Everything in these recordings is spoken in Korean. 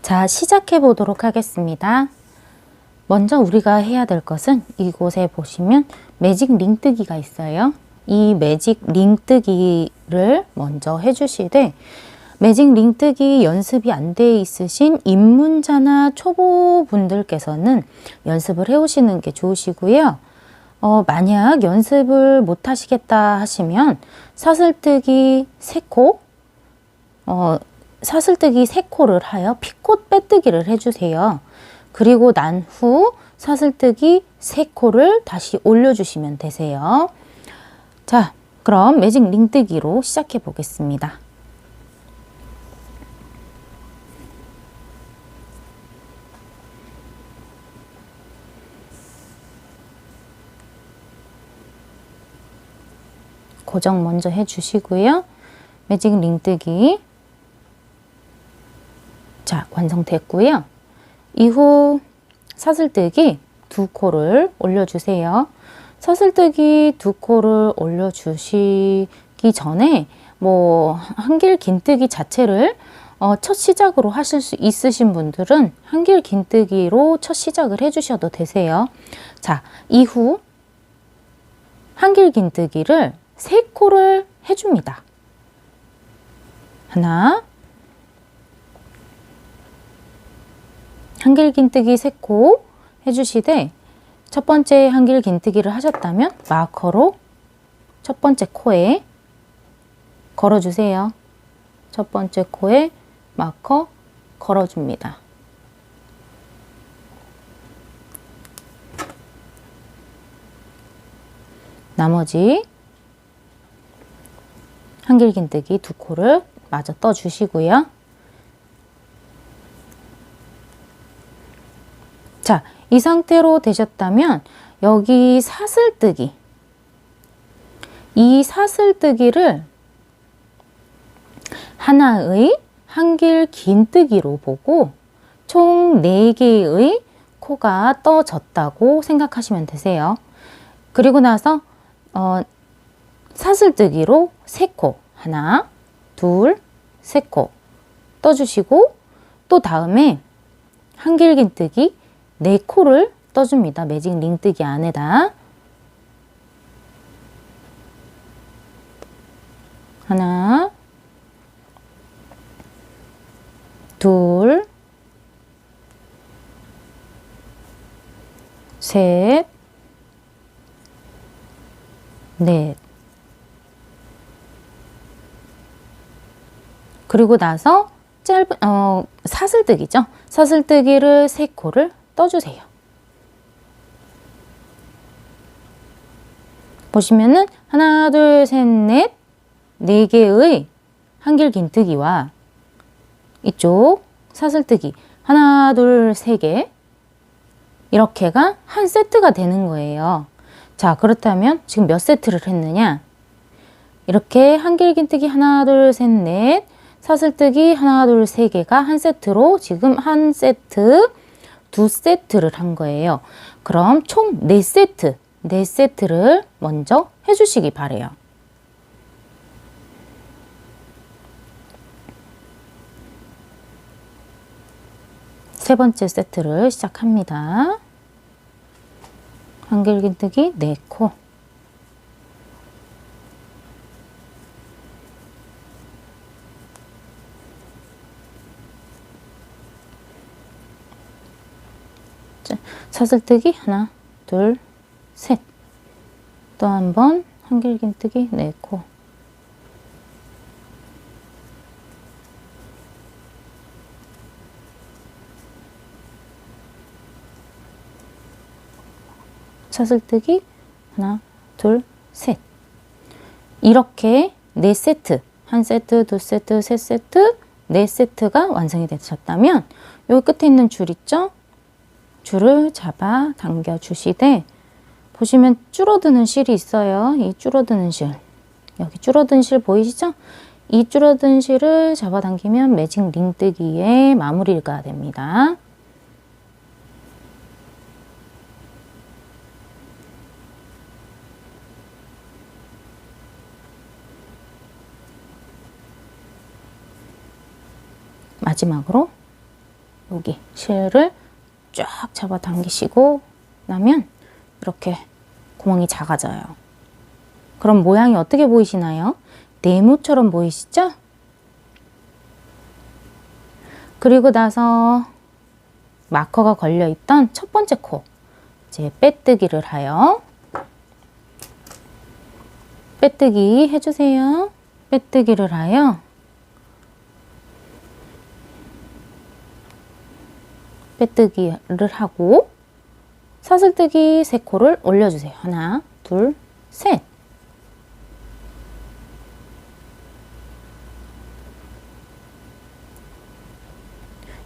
자, 시작해 보도록 하겠습니다. 먼저 우리가 해야 될 것은 이곳에 보시면 매직 링뜨기가 있어요. 이 매직 링뜨기를 먼저 해주시되, 매직 링뜨기 연습이 안 돼 있으신 입문자나 초보분들께서는 연습을 해 오시는 게 좋으시고요. 만약 연습을 못 하시겠다 하시면 사슬뜨기 3코, 사슬뜨기 3코를 하여 피콧 빼뜨기를 해주세요. 그리고 난 후 사슬뜨기 3코를 다시 올려주시면 되세요. 자, 그럼 매직 링뜨기로 시작해 보겠습니다. 고정 먼저 해주시고요. 매직 링뜨기. 자, 완성됐고요. 이후 사슬뜨기 2코를 올려주세요. 사슬뜨기 2코를 올려주시기 전에 한길 긴뜨기 자체를 첫 시작으로 하실 수 있으신 분들은 한길 긴뜨기로 첫 시작을 해주셔도 되세요. 자, 이후 한길 긴뜨기를 3코를 해줍니다. 하나, 한길 긴뜨기 3코 해주시되, 첫 번째 한길 긴뜨기를 하셨다면 마커로 첫 번째 코에 걸어주세요. 첫 번째 코에 마커 걸어줍니다. 나머지 한길 긴뜨기 2코를 마저 떠주시고요. 자, 이 상태로 되셨다면 여기 사슬뜨기, 이 사슬뜨기를 하나의 한길 긴뜨기로 보고 총 4개의 코가 떠졌다고 생각하시면 되세요. 그리고 나서 사슬뜨기로 3코, 하나, 둘, 3코 떠주시고, 또 다음에 한길 긴뜨기 4코를 떠줍니다. 매직 링뜨기 안에다. 하나, 둘, 셋, 넷. 그리고 나서 사슬뜨기죠. 사슬뜨기를 3코를 떠주세요. 보시면은 하나, 둘, 셋, 넷, 4개의 한길 긴뜨기와 이쪽 사슬뜨기 하나, 둘, 3개, 이렇게가 한 세트가 되는 거예요. 자, 그렇다면 지금 몇 세트를 했느냐? 이렇게 한길 긴뜨기 하나, 둘, 셋, 넷, 사슬뜨기 하나, 둘, 3개가 한 세트로 지금 한 세트, 2세트를 한 거예요. 그럼 총 4세트, 4세트를 먼저 해주시기 바래요. 세 번째 세트를 시작합니다. 한길 긴뜨기 4코. 사슬뜨기 하나, 둘, 셋. 또 한 번 한길 긴뜨기 4코. 사슬뜨기 하나, 둘, 셋. 이렇게 4세트, 한 세트, 2세트, 3세트, 4세트가 완성이 되셨다면 여기 끝에 있는 줄 있죠? 줄을 잡아 당겨 주시되, 보시면 줄어드는 실이 있어요. 이 줄어드는 실, 여기 줄어든 실 보이시죠? 이 줄어든 실을 잡아당기면 매직 링뜨기의 마무리가 됩니다. 마지막으로 여기 실을 쫙 잡아 당기시고 나면 이렇게 구멍이 작아져요. 그럼 모양이 어떻게 보이시나요? 네모처럼 보이시죠? 그리고 나서 마커가 걸려있던 첫 번째 코 이제 빼뜨기를 하여 빼뜨기 해주세요. 빼뜨기를 하여 빼뜨기를 하고 사슬뜨기 3코를 올려주세요. 하나, 둘, 셋.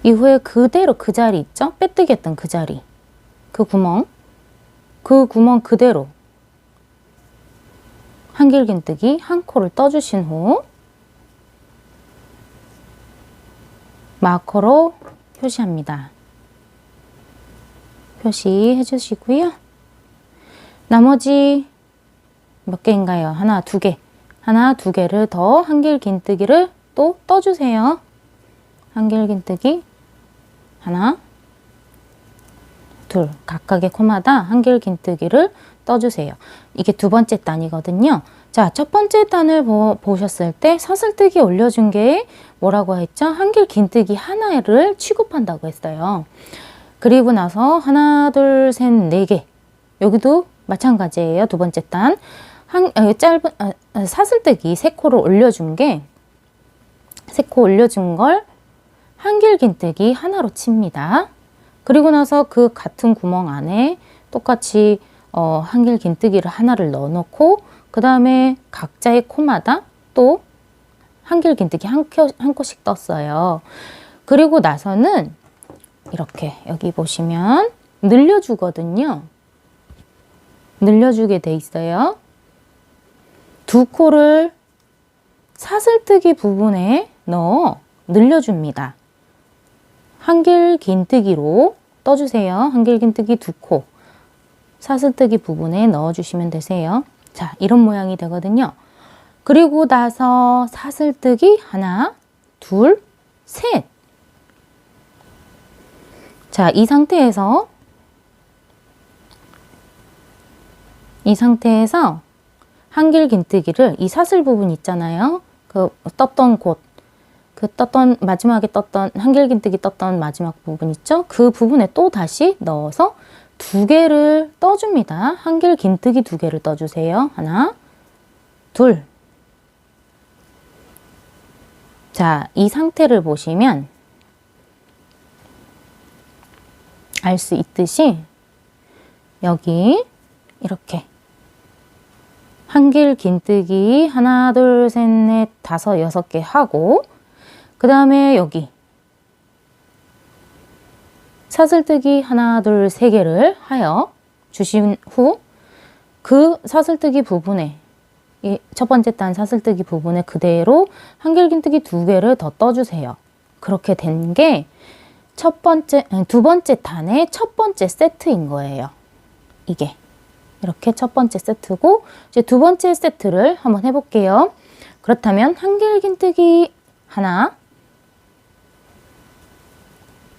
이후에 그대로 그 자리 있죠? 빼뜨기 했던 그 자리. 그 구멍 그대로 한길긴뜨기 1코를 떠주신 후 마커로 표시합니다. 표시해 주시고요. 나머지 몇 개인가요? 하나, 두 개. 하나, 두 개를 더 한길긴뜨기를 또 떠주세요. 한길긴뜨기 하나, 둘. 각각의 코마다 한길긴뜨기를 떠주세요. 이게 두 번째 단이거든요. 자, 첫 번째 단을 보셨을 때 사슬뜨기 올려준 게 뭐라고 했죠? 한길긴뜨기 하나를 취급한다고 했어요. 그리고 나서 하나, 둘, 셋, 4개. 여기도 마찬가지예요. 두 번째 단. 사슬뜨기 3코를 올려준 게 3코 올려준 걸 한길긴뜨기 하나로 칩니다. 그리고 나서 그 같은 구멍 안에 똑같이 한길긴뜨기를 하나를 넣어놓고 그 다음에 각자의 코마다 또 한길긴뜨기 한 코씩 떴어요. 그리고 나서는 이렇게 여기 보시면 늘려주거든요. 늘려주게 돼 있어요. 2코를 사슬뜨기 부분에 넣어 늘려줍니다. 한길긴뜨기로 떠주세요. 한길긴뜨기 2코 사슬뜨기 부분에 넣어주시면 되세요. 자, 이런 모양이 되거든요. 그리고 나서 사슬뜨기 하나, 둘, 셋. 자, 이 상태에서 한길긴뜨기를 이 사슬 부분 있잖아요. 그 떴던 곳, 마지막에 떴던 한길긴뜨기 떴던 마지막 부분 있죠? 그 부분에 또 다시 넣어서 2개를 떠줍니다. 한길긴뜨기 2개를 떠주세요. 하나, 둘. 자, 이 상태를 보시면 알 수 있듯이 여기 이렇게 한길긴뜨기 하나, 둘, 셋, 넷, 다섯, 6개 하고 그 다음에 여기 사슬뜨기 하나, 둘, 3개를 하여 주신 후 그 사슬뜨기 부분에 이 첫 번째 단 사슬뜨기 부분에 그대로 한길긴뜨기 2개를 더 떠주세요. 그렇게 된 게 두 번째 단의 첫 번째 세트인 거예요. 이게 이렇게 첫 번째 세트고 이제 두 번째 세트를 한번 해볼게요. 그렇다면 한길긴뜨기 하나,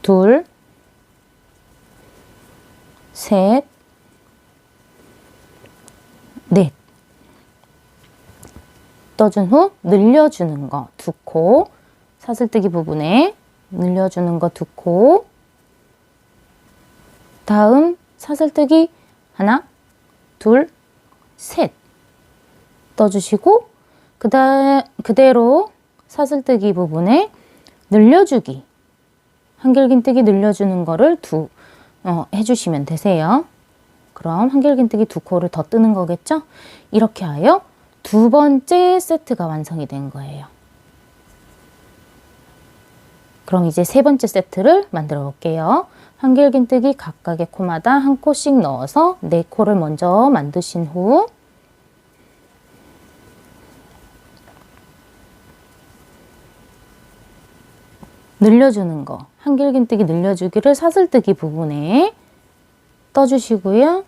둘, 셋, 넷. 떠준 후 늘려주는 거 2코, 사슬뜨기 부분에 늘려주는 거 2코, 다음 사슬뜨기 하나, 둘, 셋 떠주시고 그대로 사슬뜨기 부분에 늘려주기, 한길긴뜨기 늘려주는 거를 해주시면 되세요. 그럼 한길긴뜨기 2코를 더 뜨는 거겠죠? 이렇게 하여 두 번째 세트가 완성이 된 거예요. 그럼 이제 세 번째 세트를 만들어 볼게요. 한길긴뜨기 각각의 코마다 한 코씩 넣어서 4코를 먼저 만드신 후 늘려주는 거, 한길긴뜨기 늘려주기를 사슬뜨기 부분에 떠주시고요.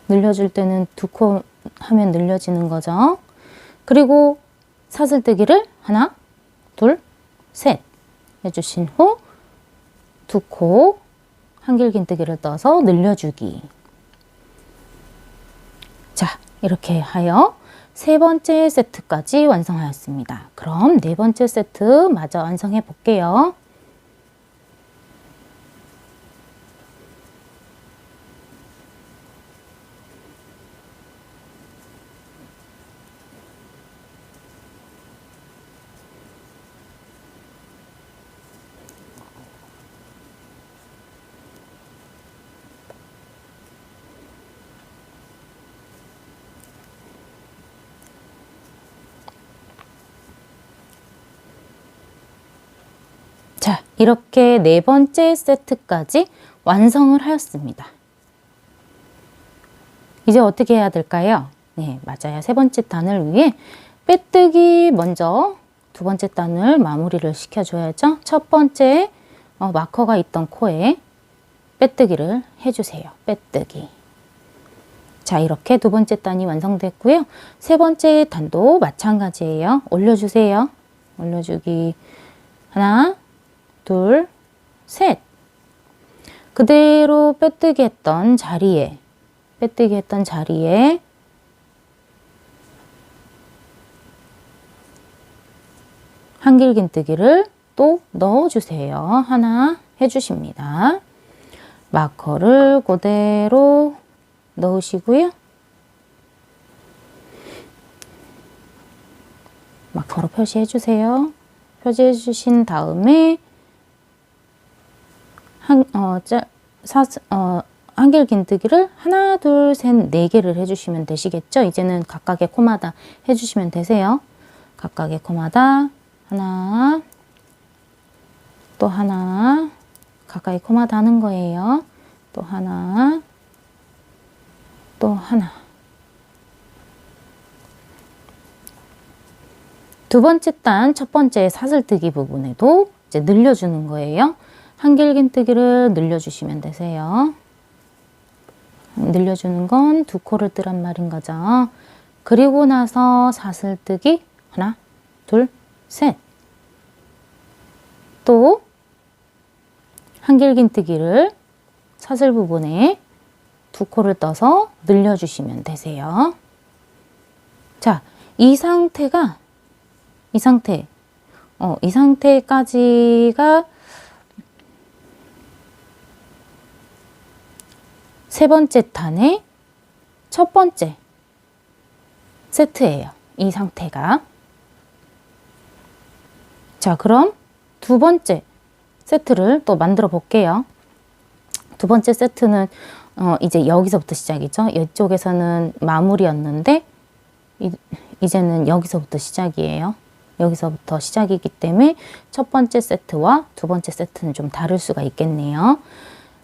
늘려줄 때는 2코 하면 늘려지는 거죠. 그리고 사슬뜨기를 하나, 둘, 셋 해주신 후 두 코 한길긴뜨기를 떠서 늘려주기. 자, 이렇게 하여 세 번째 세트까지 완성하였습니다. 그럼 네 번째 세트 마저 완성해 볼게요. 자, 이렇게 네 번째 세트까지 완성을 하였습니다. 이제 어떻게 해야 될까요? 네, 맞아요. 세 번째 단을 위해 빼뜨기 먼저 두 번째 단을 마무리를 시켜줘야죠. 첫 번째 마커가 있던 코에 빼뜨기를 해주세요. 빼뜨기. 자, 이렇게 두 번째 단이 완성됐고요. 세 번째 단도 마찬가지예요. 올려주세요. 올려주기. 하나, 둘, 셋. 그대로 빼뜨기 했던 자리에 한길긴뜨기를 또 넣어주세요. 하나 해주십니다. 마커를 그대로 넣으시고요. 마커로 표시해주세요. 표시해주신 다음에 한길긴뜨기를 하나, 둘, 셋, 네 개를 해주시면 되시겠죠? 이제는 각각의 코마다 해주시면 되세요. 각각의 코마다 하나, 또 하나, 가까이 코마다 하는 거예요. 또 하나, 또 하나. 두 번째 단, 첫 번째 사슬뜨기 부분에도 이제 늘려주는 거예요. 한길긴뜨기를 늘려주시면 되세요. 늘려주는 건 두 코를 뜨란 말인 거죠. 그리고 나서 사슬뜨기 하나, 둘, 셋. 또 한길긴뜨기를 사슬 부분에 두 코를 떠서 늘려주시면 되세요. 자, 이 상태까지가 세 번째 단의 첫 번째 세트예요. 이 상태가. 자, 그럼 두 번째 세트를 또 만들어 볼게요. 두 번째 세트는 이제 여기서부터 시작이죠. 이쪽에서는 마무리였는데 이제는 여기서부터 시작이에요. 여기서부터 시작이기 때문에 첫 번째 세트와 두 번째 세트는 좀 다를 수가 있겠네요.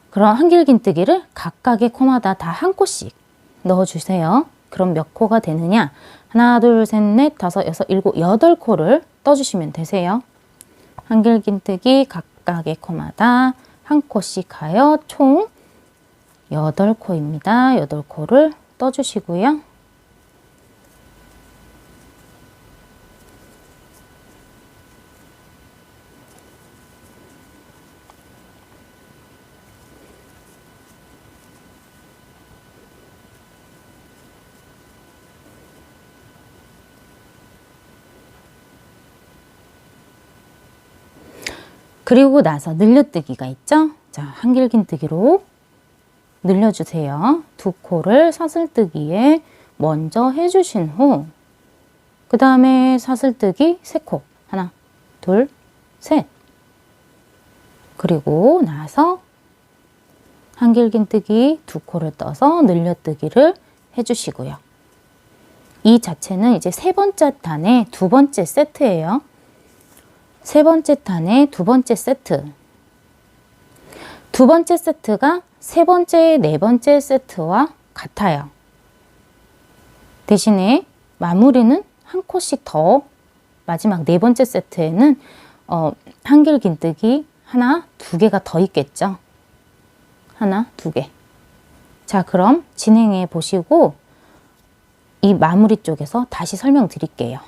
그럼 한길긴뜨기를 각각의 코마다 다 한 코씩 넣어주세요. 그럼 몇 코가 되느냐? 하나, 둘, 셋, 넷, 다섯, 여섯, 일곱, 여덟 코를 떠주시면 되세요. 한길긴뜨기 각각의 코마다 한 코씩 하여 총 8코입니다. 8코를 떠주시고요. 그리고 나서 늘려뜨기가 있죠. 자, 한길긴뜨기로 늘려주세요. 두 코를 사슬뜨기에 먼저 해주신 후 그 다음에 사슬뜨기 3코 하나, 둘, 셋. 그리고 나서 한길긴뜨기 두 코를 떠서 늘려뜨기를 해주시고요. 이 자체는 이제 세 번째 단의 두 번째 세트예요. 세 번째 단의 두 번째 세트. 두 번째 세트가 세 번째, 네 번째 세트와 같아요. 대신에 마무리는 한 코씩 더 마지막 네 번째 세트에는 한길긴뜨기 하나, 두 개가 더 있겠죠. 하나, 두 개. 자, 그럼 진행해 보시고 이 마무리 쪽에서 다시 설명드릴게요.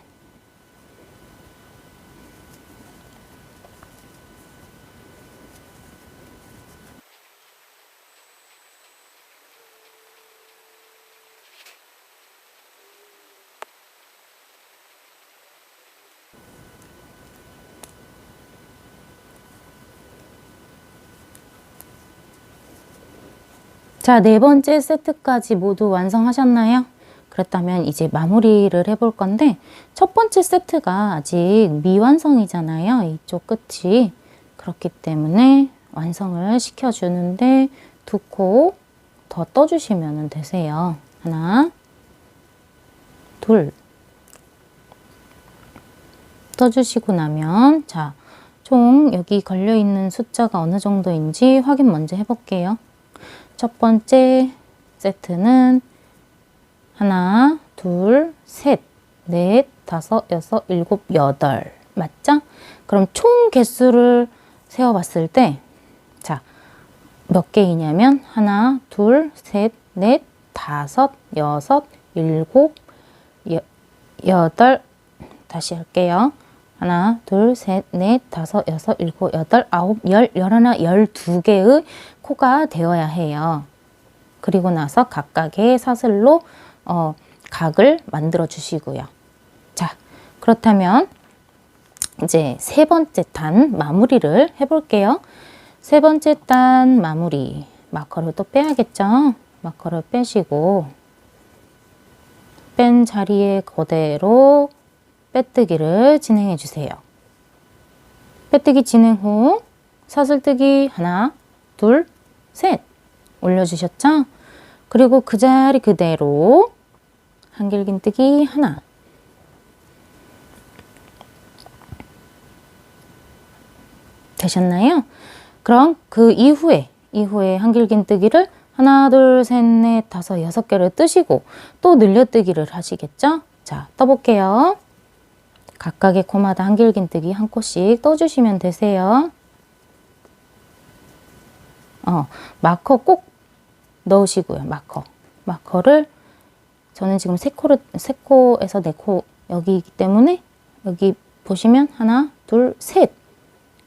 자, 네 번째 세트까지 모두 완성하셨나요? 그렇다면 이제 마무리를 해볼 건데, 첫 번째 세트가 아직 미완성이잖아요. 이쪽 끝이. 그렇기 때문에 완성을 시켜주는데 두 코 더 떠주시면 되세요. 하나, 둘. 떠주시고 나면, 자, 총 여기 걸려있는 숫자가 어느 정도인지 확인 먼저 해볼게요. 첫 번째 세트는 하나, 둘, 셋, 넷, 다섯, 여섯, 일곱, 여덟. 맞죠? 그럼 총 개수를 세어봤을 때, 자, 몇 개이냐면, 하나, 둘, 셋, 넷, 다섯, 여섯, 일곱, 여덟. 다시 할게요. 하나, 둘, 셋, 넷, 다섯, 여섯, 일곱, 여덟, 아홉, 열, 열하나, 12개의 코가 되어야 해요. 그리고 나서 각각의 사슬로 각을 만들어 주시고요. 자, 그렇다면 이제 세 번째 단 마무리를 해볼게요. 세 번째 단 마무리. 마커를 또 빼야겠죠? 마커를 빼시고 뺀 자리에 그대로 빼뜨기를 진행해 주세요. 빼뜨기 진행 후 사슬뜨기 하나, 둘, 셋 올려주셨죠? 그리고 그 자리 그대로 한길긴뜨기 하나, 되셨나요? 그럼 그 이후에 한길긴뜨기를 하나, 둘, 셋, 넷, 다섯, 6개를 뜨시고 또 늘려뜨기를 하시겠죠? 자, 떠볼게요. 각각의 코마다 한길긴뜨기 한 코씩 떠주시면 되세요. 마커 꼭 넣으시고요. 마커를 저는 지금 세 코에서 네 코 여기이기 때문에 여기 보시면 하나, 둘, 셋.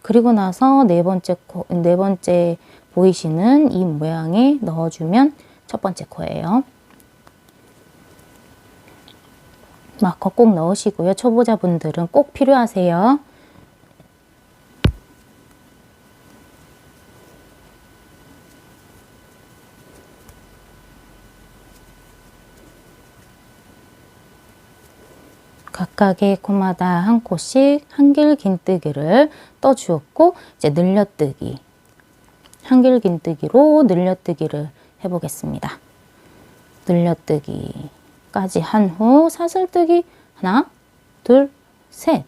그리고 나서 네 번째 보이시는 이 모양에 넣어주면 첫 번째 코예요. 마커 꼭 넣으시고요. 초보자분들은 꼭 필요하세요. 각각의 코마다 한 코씩 한길긴뜨기를 떠주었고 이제 늘려뜨기, 한길긴뜨기로 늘려뜨기를 해보겠습니다. 늘려뜨기까지 한 후 사슬뜨기 하나, 둘, 셋.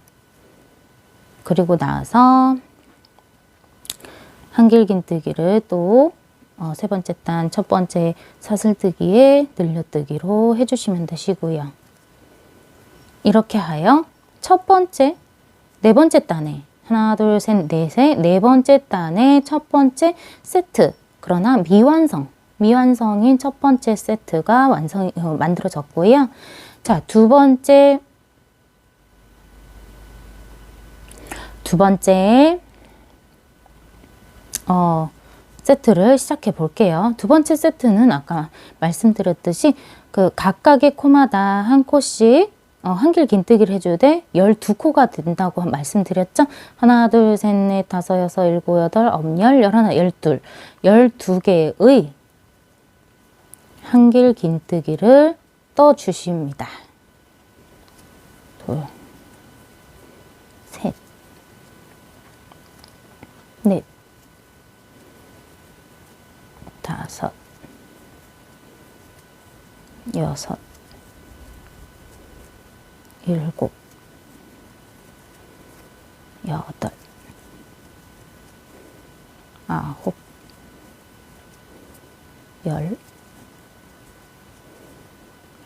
그리고 나서 한길긴뜨기를 또 세 번째 단 첫 번째 사슬뜨기에 늘려뜨기로 해주시면 되시고요. 이렇게 하여 첫 번째, 네 번째 단에 하나, 둘, 셋, 넷의 네 번째 단의 첫 번째 세트, 그러나 미완성인 첫 번째 세트가 만들어졌고요. 자, 두 번째 세트를 시작해 볼게요. 두 번째 세트는 아까 말씀드렸듯이 그 각각의 코마다 한 코씩 한길긴뜨기를 해주되 12코가 된다고 말씀드렸죠? 하나, 둘, 셋, 넷, 다섯, 여섯, 일곱, 여덟, 아홉, 열, 열하나, 12개의 한길긴뜨기를 떠주십니다. 둘, 셋, 넷, 다섯, 여섯, 일곱, 여덟, 아홉, 열,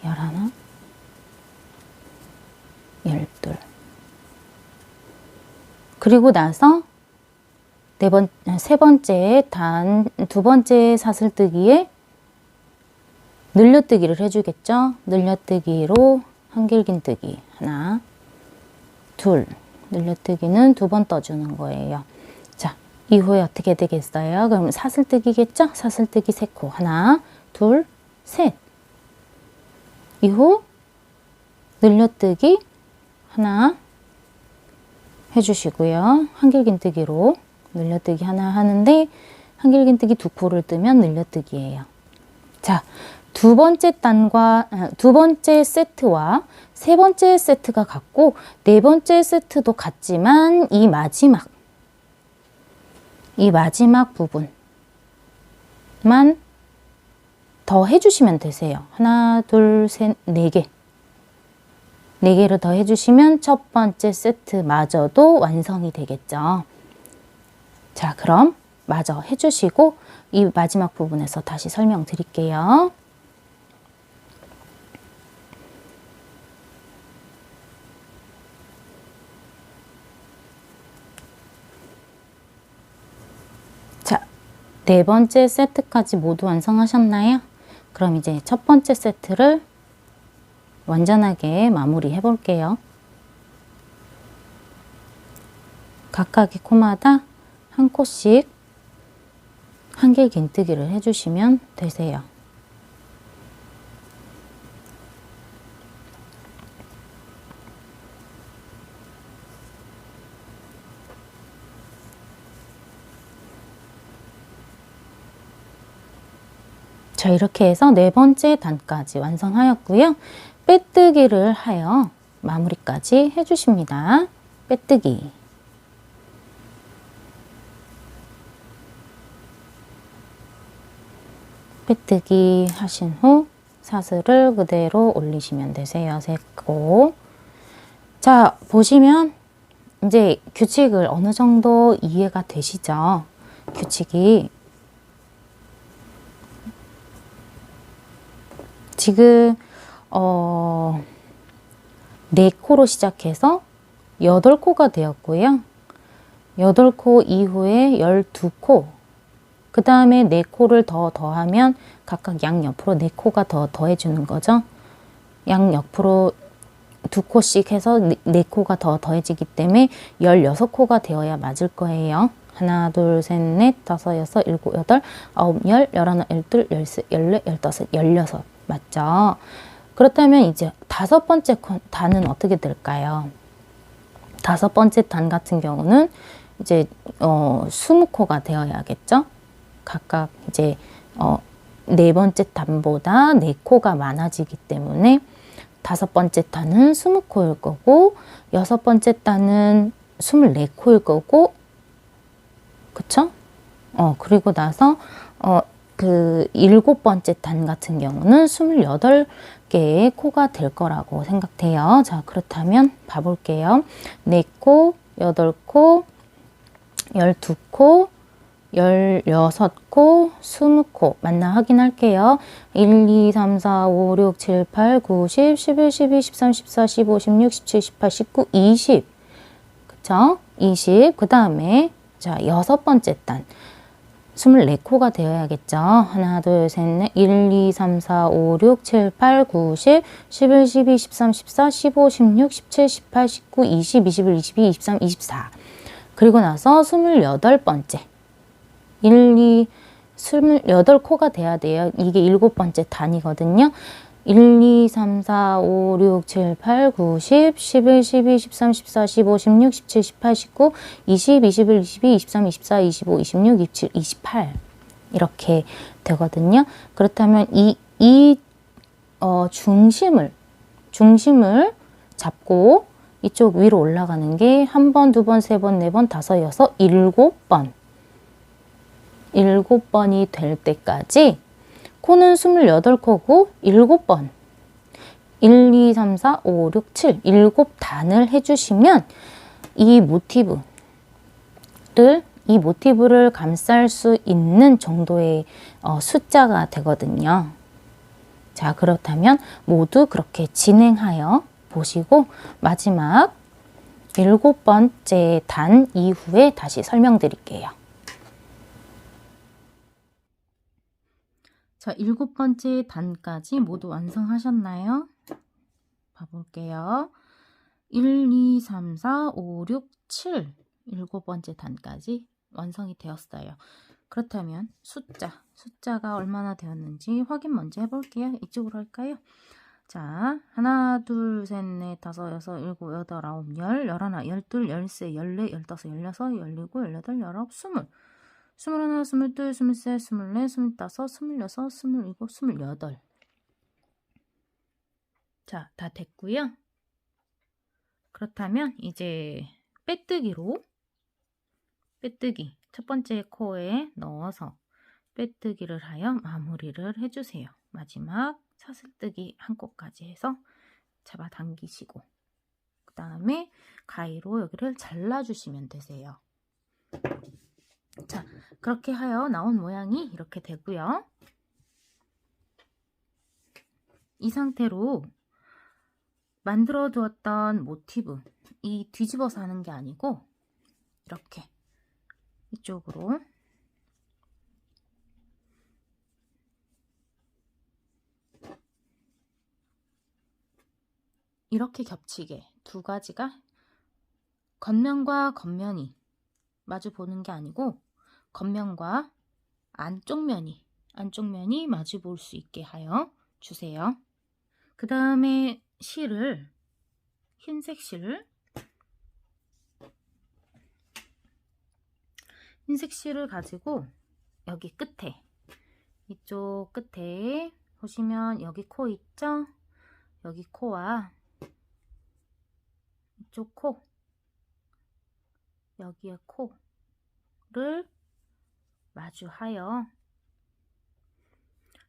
열하나, 12. 그리고 나서 세 번째 두 번째 사슬뜨기에 늘려뜨기를 해주겠죠? 늘려뜨기로 한길긴뜨기 하나, 둘. 늘려뜨기는 두 번 떠주는 거예요. 자, 이후에 어떻게 되겠어요? 그럼 사슬뜨기겠죠? 사슬뜨기 3코 하나, 둘, 셋. 이후 늘려뜨기 하나 해주시고요. 한길긴뜨기로 늘려뜨기 하나 하는데 한길긴뜨기 2코를 뜨면 늘려뜨기예요. 자, 두 번째 세트와 세 번째 세트가 같고 네 번째 세트도 같지만 이 마지막 부분만 더 해주시면 되세요. 하나, 둘, 셋, 네 개. 네 개를 더 해주시면 첫 번째 세트마저도 완성이 되겠죠. 자, 그럼 마저 해주시고 이 마지막 부분에서 다시 설명드릴게요. 자, 네 번째 세트까지 모두 완성하셨나요? 그럼 이제 첫 번째 세트를 완전하게 마무리해 볼게요. 각각의 코마다 한 코씩 한길 긴뜨기를 해주시면 되세요. 자, 이렇게 해서 네 번째 단까지 완성하였고요. 빼뜨기를 하여 마무리까지 해주십니다. 빼뜨기. 빼뜨기 하신 후 사슬을 그대로 올리시면 되세요. 세 코. 자, 보시면 이제 규칙을 어느 정도 이해가 되시죠? 규칙이 지금 4코로 시작해서 8코가 되었고요. 8코 이후에 12코, 그 다음에 4코를 더하면 각각 양옆으로 4코가 더해주는 거죠. 양옆으로 2코씩 해서 4코가 더해지기 때문에 16코가 되어야 맞을 거예요. 하나, 둘, 셋, 넷, 다섯, 여섯, 일곱, 여덟, 아홉, 열, 열하나, 열둘, 열세, 열네, 열다섯, 열여섯. 맞죠? 그렇다면 이제 다섯 번째 단은 어떻게 될까요? 다섯 번째 단 같은 경우는 이제 20코가 되어야겠죠? 각각 이제 네 번째 단보다 4코가 많아지기 때문에 다섯 번째 단은 20코일 거고 여섯 번째 단은 24코일 거고 그쵸? 그리고 나서 그 일곱 번째 단 같은 경우는 28개의 코가 될 거라고 생각돼요. 자, 그렇다면 봐볼게요. 4코, 8코, 12코, 16코, 20코 맞나 확인할게요. 1, 2, 3, 4, 5, 6, 7, 8, 9, 10, 11, 12, 13, 14, 15, 16, 17, 18, 19, 20 그쵸? 20 그 다음에 자, 여섯 번째 단 24코가 되어야겠죠. 하나, 둘, 셋, 넷, 1, 2, 3, 4, 5, 6, 7, 8, 9, 10, 11, 12, 13, 14, 15, 16, 17, 18, 19, 20, 21, 22, 23, 24. 그리고 나서 28번째. 1, 2, 28코가 돼야 돼요. 이게 일곱 번째 단이거든요. 1, 2, 3, 4, 5, 6, 7, 8, 9, 10, 11, 12, 13, 14, 15, 16, 17, 18, 19, 20, 21, 22, 23, 24, 25, 26, 27, 28 이렇게 되거든요. 그렇다면 이 중심을 잡고 이쪽 위로 올라가는 게 한 번, 두 번, 세 번, 네 번, 다섯, 여섯, 7번. 7번이 될 때까지 코는 28코고 7번 1, 2, 3, 4, 5, 6, 7 7단을 해주시면 이 모티브를 감쌀 수 있는 정도의 숫자가 되거든요. 자, 그렇다면 모두 그렇게 진행하여 보시고 마지막 7번째 단 이후에 다시 설명드릴게요. 자, 7번째 단까지 모두 완성하셨나요? 봐볼게요. 1, 2, 3, 4, 5, 6, 7 7번째 단까지 완성이 되었어요. 그렇다면 숫자가 얼마나 되었는지 확인 먼저 해볼게요. 이쪽으로 할까요? 자, 하나, 둘, 셋, 넷, 다섯, 여섯, 일곱, 여덟, 아홉, 열, 열하나, 열둘, 열세, 열네, 열다섯, 열여섯, 열일곱, 열여덟, 열아홉, 20 21, 22, 23, 24, 25, 26, 27, 28. 자, 다 됐고요. 그렇다면 이제 빼뜨기로 빼뜨기 첫 번째 코에 넣어서 빼뜨기를 하여 마무리를 해주세요. 마지막 사슬뜨기 한 코까지 해서 잡아당기시고 그 다음에 가위로 여기를 잘라주시면 되세요. 자, 그렇게 하여 나온 모양이 이렇게 되고요. 이 상태로 만들어 두었던 모티브, 이 뒤집어서 하는 게 아니고 이렇게 이쪽으로 이렇게 겹치게 두 가지가 겉면과 겉면이 마주 보는 게 아니고 겉면과 안쪽 면이 마주 볼 수 있게 하여 주세요. 그 다음에 실을 흰색 실을 가지고 여기 끝에 이쪽 끝에 보시면 여기 코 있죠? 여기 코와 이쪽 코 여기에 코를 마주하여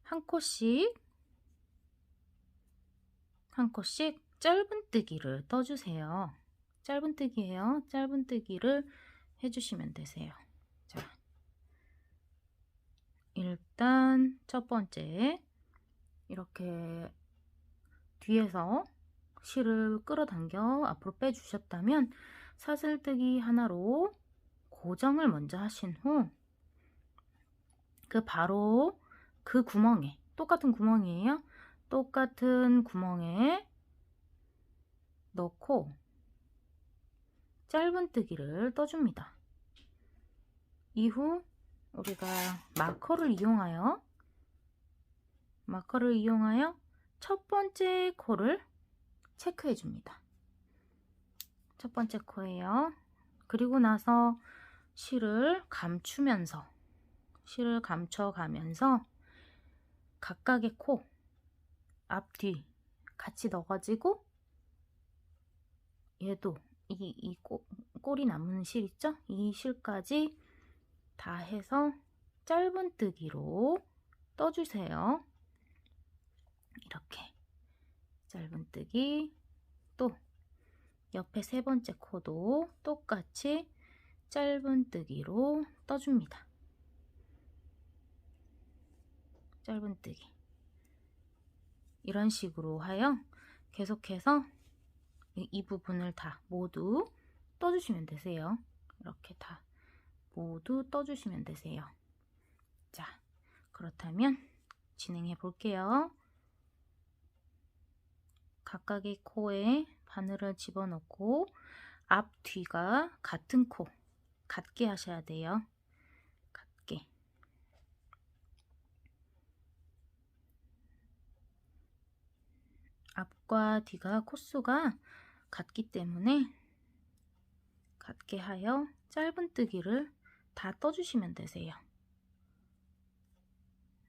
한 코씩 짧은뜨기를 떠주세요. 짧은뜨기예요. 짧은뜨기를 해주시면 되세요. 자, 일단 첫 번째 이렇게 뒤에서 실을 끌어당겨 앞으로 빼주셨다면 사슬뜨기 하나로 고정을 먼저 하신 후 바로 그 구멍에 똑같은 구멍이에요. 똑같은 구멍에 넣고 짧은뜨기를 떠줍니다. 이후 우리가 마커를 이용하여 첫 번째 코를 체크해 줍니다. 첫 번째 코예요. 그리고 나서 실을 감춰가면서 각각의 코 앞, 뒤 같이 넣어가지고 얘도 이 꼬리 남은 실 있죠? 이 실까지 다 해서 짧은뜨기로 떠주세요. 이렇게 짧은뜨기 또 옆에 세 번째 코도 똑같이 짧은뜨기로 떠줍니다. 짧은뜨기 이런 식으로 하여 계속해서 이 부분을 다 모두 떠주시면 되세요. 이렇게 다 모두 떠주시면 되세요. 자, 그렇다면 진행해 볼게요. 각각의 코에 바늘을 집어넣고 앞, 뒤가 같은 코 같게 하셔야 돼요. 같게. 앞과 뒤가 코수가 같기 때문에 같게 하여 짧은뜨기를 다 떠주시면 되세요.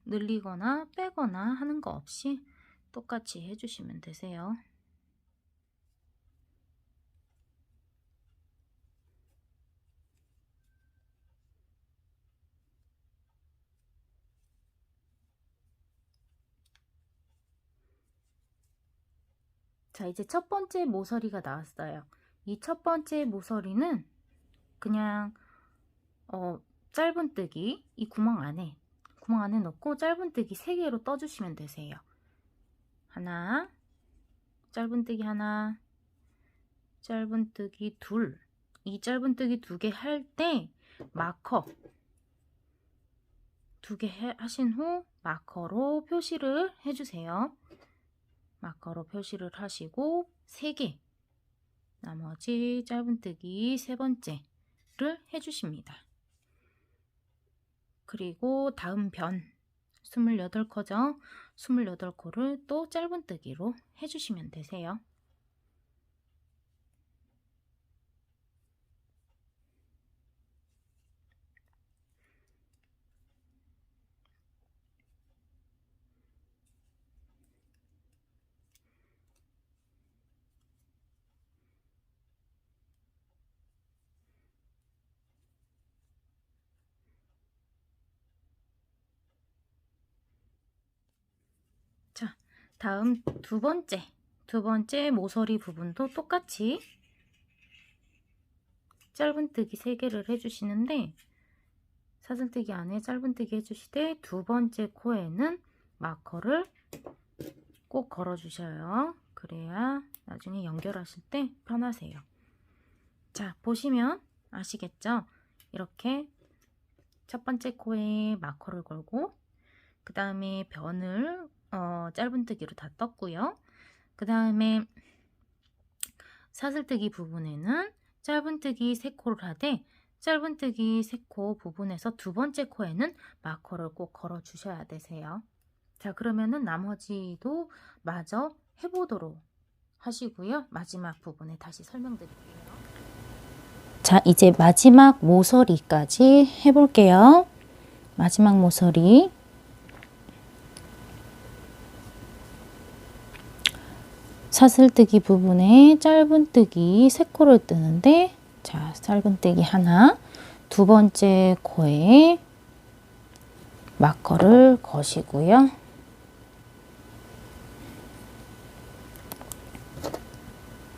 늘리거나 빼거나 하는 거 없이 똑같이 해주시면 되세요. 자, 이제 첫 번째 모서리가 나왔어요. 이 첫 번째 모서리는 그냥 짧은뜨기 이 구멍 안에 넣고 짧은뜨기 3개로 떠주시면 되세요. 하나, 짧은뜨기 하나, 짧은뜨기 둘. 이 짧은뜨기 2개 할 때 마커 2개 하신 후 마커로 표시를 해주세요. 마커로 표시를 하시고 3개 나머지 짧은뜨기 세 번째를 해주십니다. 그리고 다음 변 28코죠. 28코를 또 짧은뜨기로 해주시면 되세요. 다음 두 번째 모서리 부분도 똑같이 짧은뜨기 3개를 해주시는데, 사슬뜨기 안에 짧은뜨기 해주시되 두 번째 코에는 마커를 꼭 걸어 주셔요. 그래야 나중에 연결하실 때 편하세요. 자, 보시면 아시겠죠? 이렇게 첫 번째 코에 마커를 걸고, 그 다음에 변을 짧은뜨기로 다 떴고요. 그 다음에 사슬뜨기 부분에는 짧은뜨기 3코를 하되, 짧은뜨기 3코 부분에서 두 번째 코에는 마커를 꼭 걸어 주셔야 되세요. 자, 그러면은 나머지도 마저 해보도록 하시고요. 마지막 부분에 다시 설명드릴게요. 자, 이제 마지막 모서리까지 해볼게요. 마지막 모서리. 사슬뜨기 부분에 짧은뜨기 3코를 뜨는데, 자, 짧은뜨기 하나, 두 번째 코에 마커를 거시고요.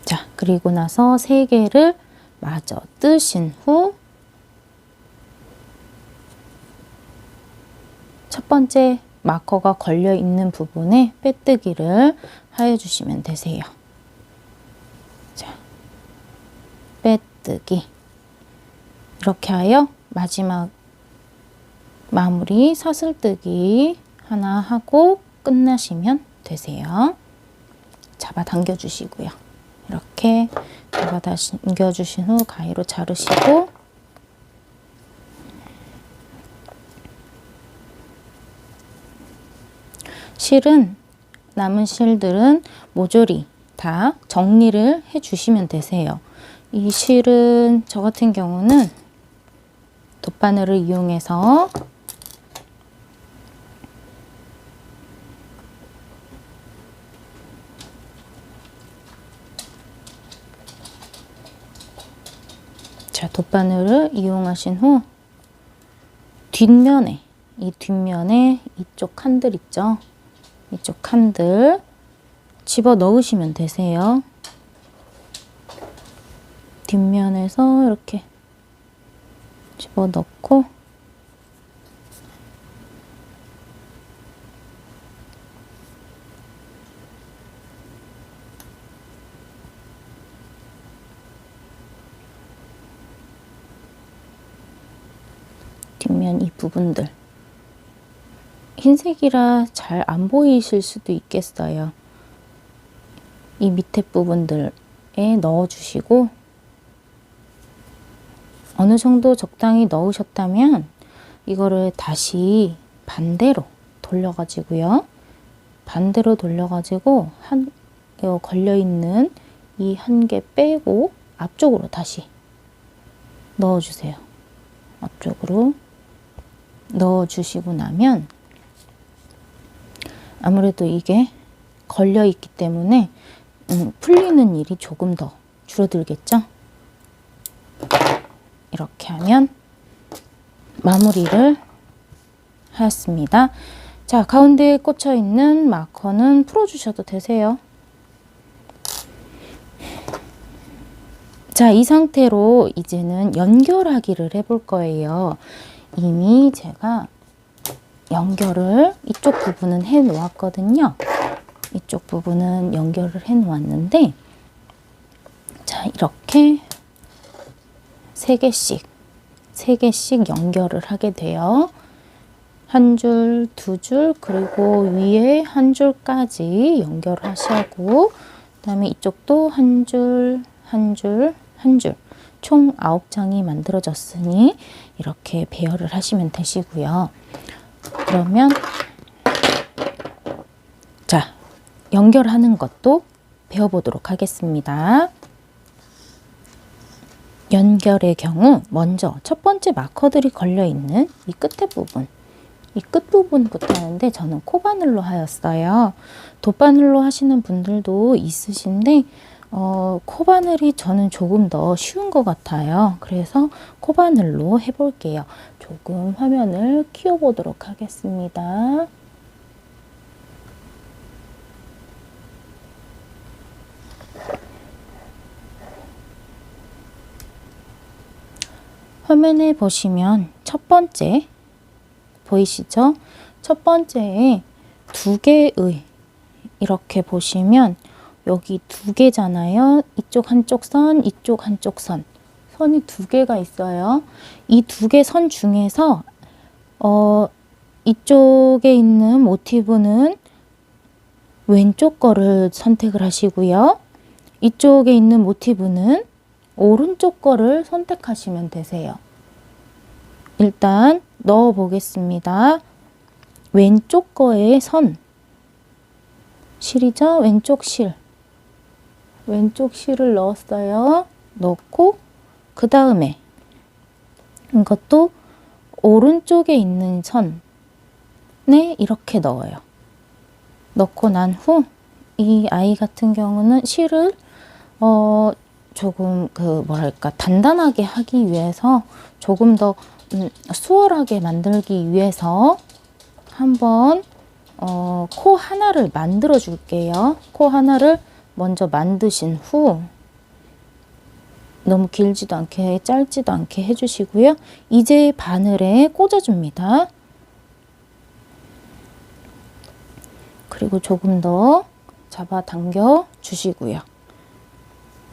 자, 그리고 나서 3개를 마저 뜨신 후 첫 번째 마커가 걸려 있는 부분에 빼뜨기를 하여 주시면 되세요. 자, 빼뜨기. 이렇게 하여 마지막 마무리 사슬뜨기 하나 하고 끝나시면 되세요. 잡아당겨 주시고요. 이렇게 잡아당겨 주신 후 가위로 자르시고, 실은 남은 실들은 모조리 다 정리를 해 주시면 되세요. 이 실은 저 같은 경우는 돗바늘을 이용해서 자, 돗바늘을 이용하신 후 뒷면에, 이 뒷면에 이쪽 칸들 있죠? 이쪽 칸들 집어 넣으시면 되세요. 뒷면에서 이렇게 집어 넣고, 뒷면 이 부분들, 흰색이라 잘 안 보이실 수도 있겠어요. 이 밑에 부분들에 넣어 주시고, 어느 정도 적당히 넣으셨다면 이거를 다시 반대로 돌려가지고요. 반대로 돌려가지고 걸려있는 이 한 개 빼고 앞쪽으로 다시 넣어주세요. 앞쪽으로 넣어주시고 나면 아무래도 이게 걸려있기 때문에 풀리는 일이 조금 더 줄어들겠죠? 이렇게 하면 마무리를 하였습니다. 자, 가운데에 꽂혀 있는 마커는 풀어주셔도 되세요. 자, 이 상태로 이제는 연결하기를 해볼 거예요. 이미 제가 연결을 이쪽 부분은 해 놓았거든요. 이쪽 부분은 연결을 해 놓았는데, 자, 이렇게 3개씩 연결을 하게 돼요. 한 줄, 두 줄, 그리고 위에 한 줄까지 연결을 하시고, 그 다음에 이쪽도 한 줄, 한 줄, 한 줄, 총 9장이 만들어졌으니 이렇게 배열을 하시면 되시고요. 그러면 자, 연결하는 것도 배워보도록 하겠습니다. 연결의 경우 먼저 첫 번째 마커들이 걸려있는 이 끝에 부분, 이 끝부분부터 하는데 저는 코바늘로 하였어요. 돗바늘로 하시는 분들도 있으신데 코바늘이 저는 조금 더 쉬운 것 같아요. 그래서 코바늘로 해볼게요. 조금 화면을 키워보도록 하겠습니다. 화면에 보시면 첫 번째 보이시죠? 첫 번째에 두 개의 이렇게 보시면 여기 두 개잖아요. 이쪽 한쪽 선, 이쪽 한쪽 선. 선이 두 개가 있어요. 이 두 개 선 중에서 이쪽에 있는 모티브는 왼쪽 거를 선택을 하시고요. 이쪽에 있는 모티브는 오른쪽 거를 선택하시면 되세요. 일단 넣어 보겠습니다. 왼쪽 거에 선. 실이죠? 왼쪽 실. 왼쪽 실을 넣었어요. 넣고 그 다음에 이것도 오른쪽에 있는 선에 이렇게 넣어요. 넣고 난 후 이 아이 같은 경우는 실을 조금 뭐랄까 단단하게 하기 위해서 조금 더 수월하게 만들기 위해서 한번 코 하나를 만들어 줄게요. 코 하나를 먼저 만드신 후 너무 길지도 않게 짧지도 않게 해주시고요. 이제 바늘에 꽂아줍니다. 그리고 조금 더 잡아당겨 주시고요.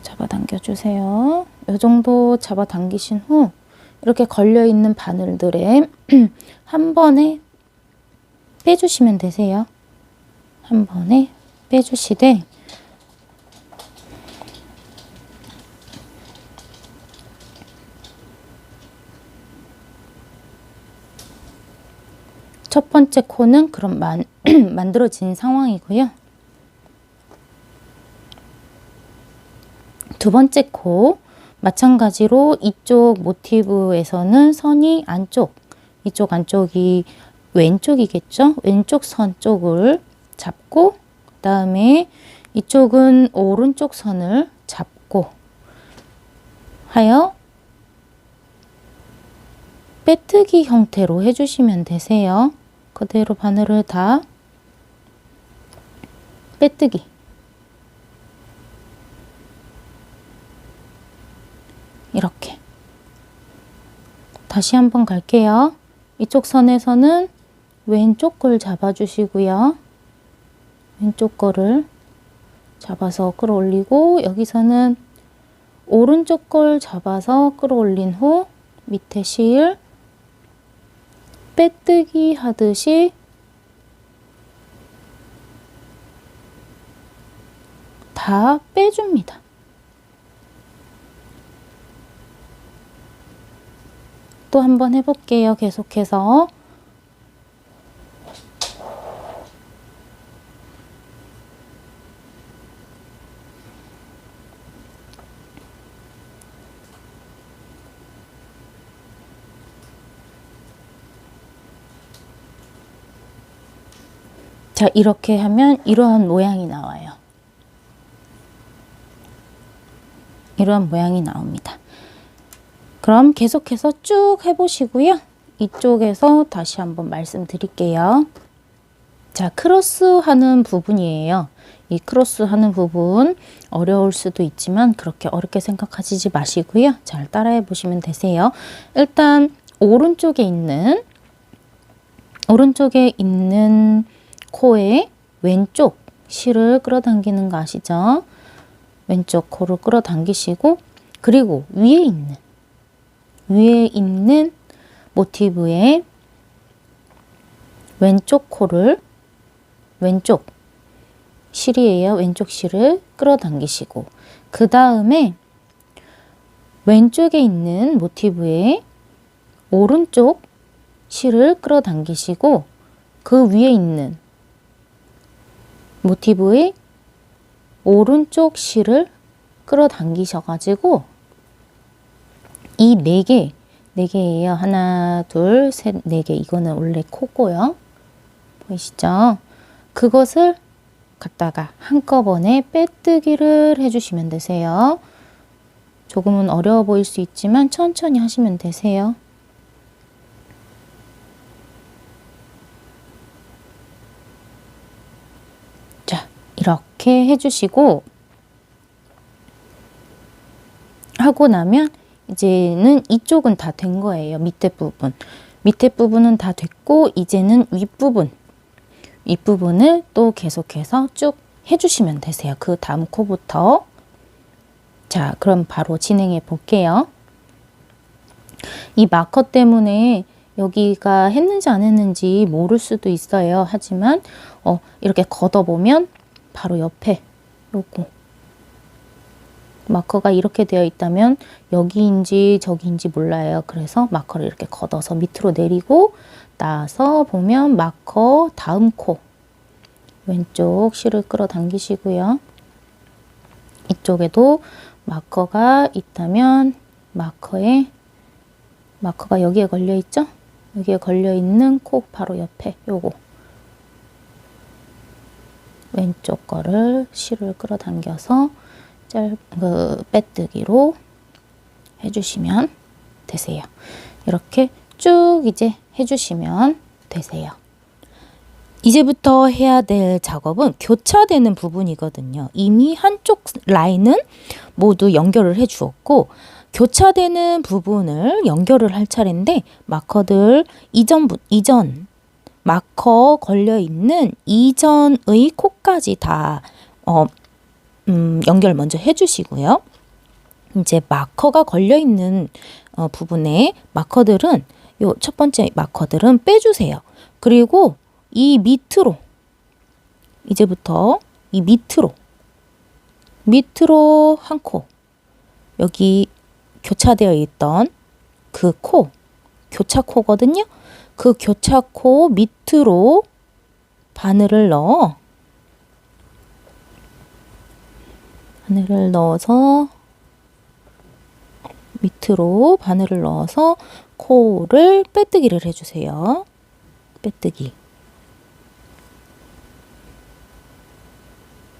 잡아당겨 주세요. 이 정도 잡아당기신 후 이렇게 걸려있는 바늘들에 한 번에 빼주시면 되세요. 한 번에 빼주시되 첫 번째 코는 그럼 만들어진 상황이고요. 두 번째 코 마찬가지로 이쪽 모티브에서는 선이 안쪽, 이쪽 안쪽이 왼쪽이겠죠? 왼쪽 선 쪽을 잡고 그 다음에 이쪽은 오른쪽 선을 잡고 하여 빼뜨기 형태로 해주시면 되세요. 그대로 바늘을 다 빼뜨기. 이렇게. 다시 한번 갈게요. 이쪽 선에서는 왼쪽 걸 잡아주시고요. 왼쪽 거를 잡아서 끌어올리고 여기서는 오른쪽 걸 잡아서 끌어올린 후 밑에 실 빼뜨기 하듯이 다 빼줍니다. 또 한번 해볼게요. 계속해서. 자, 이렇게 하면 이러한 모양이 나와요. 이러한 모양이 나옵니다. 그럼 계속해서 쭉 해보시고요. 이쪽에서 다시 한번 말씀드릴게요. 자, 크로스 하는 부분이에요. 이 크로스 하는 부분 어려울 수도 있지만 그렇게 어렵게 생각하시지 마시고요. 잘 따라해 보시면 되세요. 일단 오른쪽에 있는 코의 왼쪽 실을 끌어당기는 거 아시죠? 왼쪽 코를 끌어당기시고 그리고 위에 있는 모티브의 왼쪽 코를 왼쪽 실이에요. 왼쪽 실을 끌어당기시고 그 다음에 왼쪽에 있는 모티브의 오른쪽 실을 끌어당기시고 그 위에 있는 모티브의 오른쪽 실을 끌어당기셔가지고 이 네 개예요. 하나, 둘, 셋, 네 개. 이거는 원래 코고요. 보이시죠? 그것을 갖다가 한꺼번에 빼뜨기를 해주시면 되세요. 조금은 어려워 보일 수 있지만 천천히 하시면 되세요. 자, 이렇게 해주시고 하고 나면 이제는 이쪽은 다 된 거예요. 밑에 부분. 밑에 부분은 다 됐고 이제는 윗부분을 또 계속해서 쭉 해주시면 되세요. 그 다음 코부터. 자, 그럼 바로 진행해 볼게요. 이 마커 때문에 여기가 했는지 안 했는지 모를 수도 있어요. 하지만 이렇게 걷어보면 바로 옆에 요거 마커가 이렇게 되어 있다면 여기인지 저기인지 몰라요. 그래서 마커를 이렇게 걷어서 밑으로 내리고 나서 보면 마커 다음 코 왼쪽 실을 끌어당기시고요. 이쪽에도 마커가 있다면 마커가 여기에 걸려 있죠? 여기에 걸려 있는 코 바로 옆에 요거 왼쪽 거를 실을 끌어당겨서 빼뜨기로 해주시면 되세요. 이렇게 쭉 이제 해주시면 되세요. 이제부터 해야 될 작업은 교차되는 부분이거든요. 이미 한쪽 라인은 모두 연결을 해 주었고 교차되는 부분을 연결을 할 차례인데 마커들 이전 마커 걸려 있는 이전의 코까지 다 연결 먼저 해주시고요. 이제 마커가 걸려 있는 부분에 마커들은 요 첫 번째 마커들은 빼주세요. 그리고 이 밑으로 이제부터 이 밑으로 한 코 여기 교차되어 있던 그 코 교차코거든요. 그 교차코 밑으로 바늘을 넣어서 밑으로 바늘을 넣어서 코를 빼뜨기를 해주세요. 빼뜨기.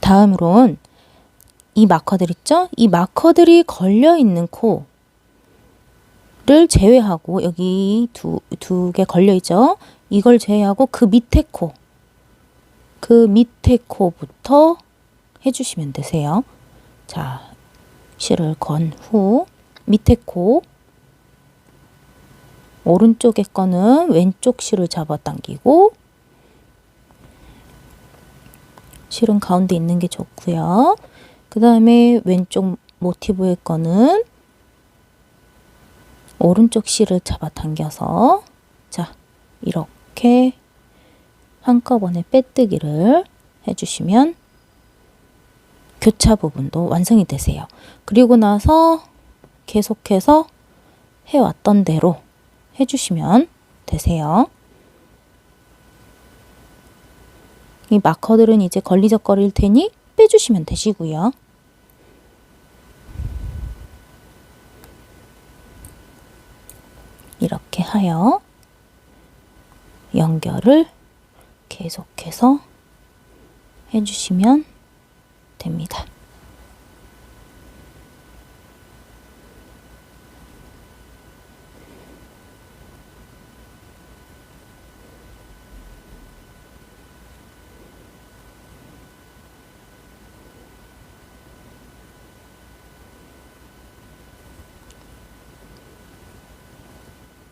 다음으론 이 마커들 있죠? 이 마커들이 걸려있는 코를 제외하고 여기 두 개 걸려있죠? 이걸 제외하고 그 밑에 코부터 해주시면 되세요. 자, 실을 건 후 밑에 코 오른쪽에 거는 왼쪽 실을 잡아당기고 실은 가운데 있는 게 좋고요. 그 다음에 왼쪽 모티브의 거는 오른쪽 실을 잡아당겨서 자 이렇게 한꺼번에 빼뜨기를 해주시면 교차 부분도 완성이 되세요. 그리고 나서 계속해서 해왔던 대로 해주시면 되세요. 이 마커들은 이제 걸리적거릴 테니 빼주시면 되시고요. 이렇게 하여 연결을 계속해서 해주시면 됩니다.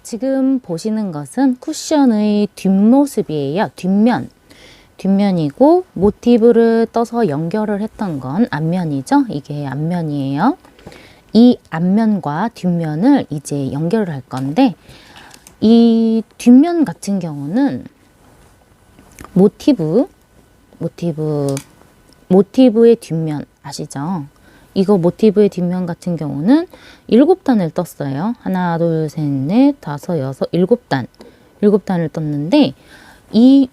지금 보시는 것은 쿠션의 뒷모습이에요. 뒷면이고 모티브를 떠서 연결을 했던 건 앞면이죠. 이게 앞면이에요. 이 앞면과 뒷면을 이제 연결을 할 건데 이 뒷면 같은 경우는 모티브의 뒷면 아시죠? 이거 모티브의 뒷면 같은 경우는 7단을 떴어요. 하나, 둘, 셋, 넷, 다섯, 여섯, 7단. 7단을 떴는데 이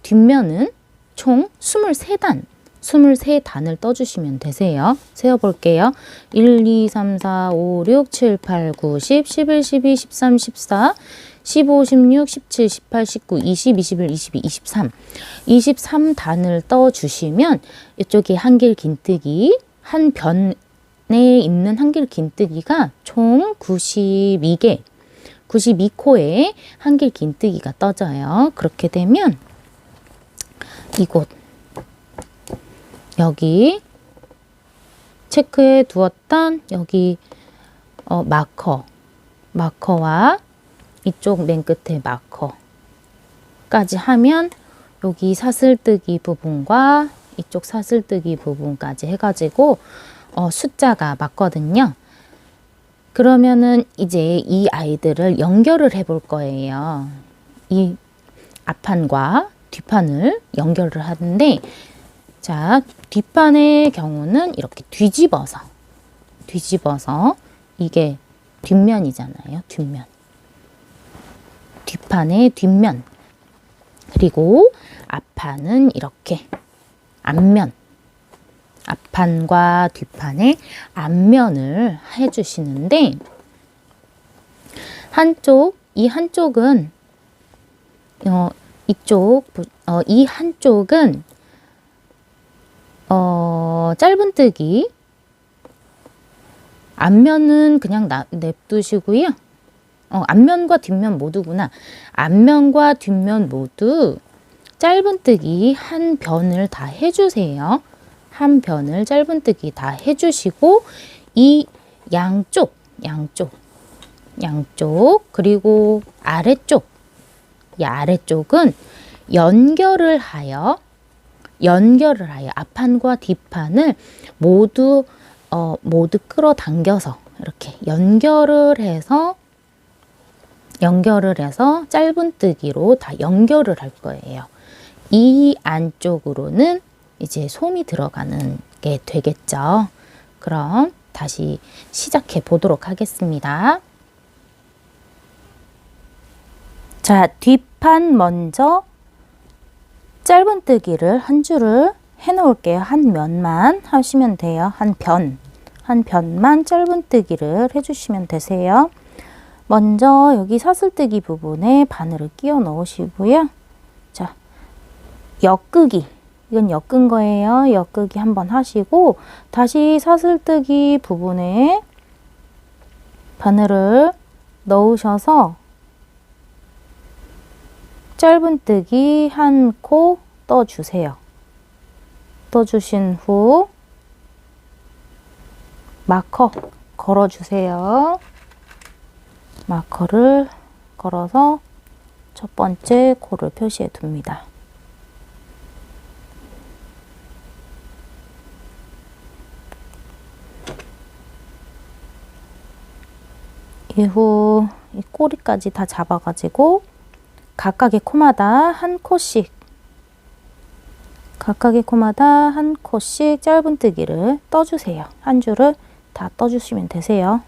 뒷면은 총 23단을 떠주시면 되세요. 세어볼게요. 1, 2, 3, 4, 5, 6, 7, 8, 9, 10, 11, 12, 13, 14, 15, 16, 17, 18, 19, 20, 21, 22, 23. 23단을 떠주시면 이쪽에 한길 긴뜨기, 한 변에 있는 한길 긴뜨기가 총 92코에 한길 긴뜨기가 떠져요. 그렇게 되면 이곳 여기 체크해 두었던 여기 마커와 이쪽 맨 끝에 마커까지 하면 여기 사슬뜨기 부분과 이쪽 사슬뜨기 부분까지 해가지고 숫자가 맞거든요. 그러면은 이제 이 아이들을 연결을 해 볼 거예요. 이 앞판과 뒷판을 연결을 하는데, 자, 뒷판의 경우는 이렇게 뒤집어서 이게 뒷면이잖아요. 뒷판의 뒷면. 그리고 앞판은 이렇게 앞판과 뒷판의 앞면을 해주시는데, 이 한쪽은 짧은뜨기, 앞면은 그냥 냅두시고요. 앞면과 뒷면 모두구나. 앞면과 뒷면 모두 짧은뜨기 한 변을 다 해주세요. 한 변을 짧은뜨기 다 해주시고, 이 양쪽 그리고 이 아래쪽은 연결을 하여 앞판과 뒷판을 모두 끌어당겨서 이렇게 연결을 해서 짧은뜨기로 다 연결을 할 거예요. 이 안쪽으로는 이제 솜이 들어가는 게 되겠죠. 그럼 다시 시작해 보도록 하겠습니다. 자, 뒷판 먼저 짧은뜨기를 한 줄을 해 놓을게요. 한 면만 하시면 돼요. 한 변만 짧은뜨기를 해주시면 되세요. 먼저 여기 사슬뜨기 부분에 바늘을 끼워 넣으시고요. 자, 엮기. 이건 엮은 거예요. 엮기 한번 하시고, 다시 사슬뜨기 부분에 바늘을 넣으셔서 짧은뜨기 한 코 떠주세요. 떠주신 후 마커 걸어주세요. 마커를 걸어서 첫 번째 코를 표시해 둡니다. 이후 이 꼬리까지 다 잡아가지고 각각의 코마다 한 코씩 짧은뜨기를 떠주세요. 한 줄을 다 떠주시면 되세요.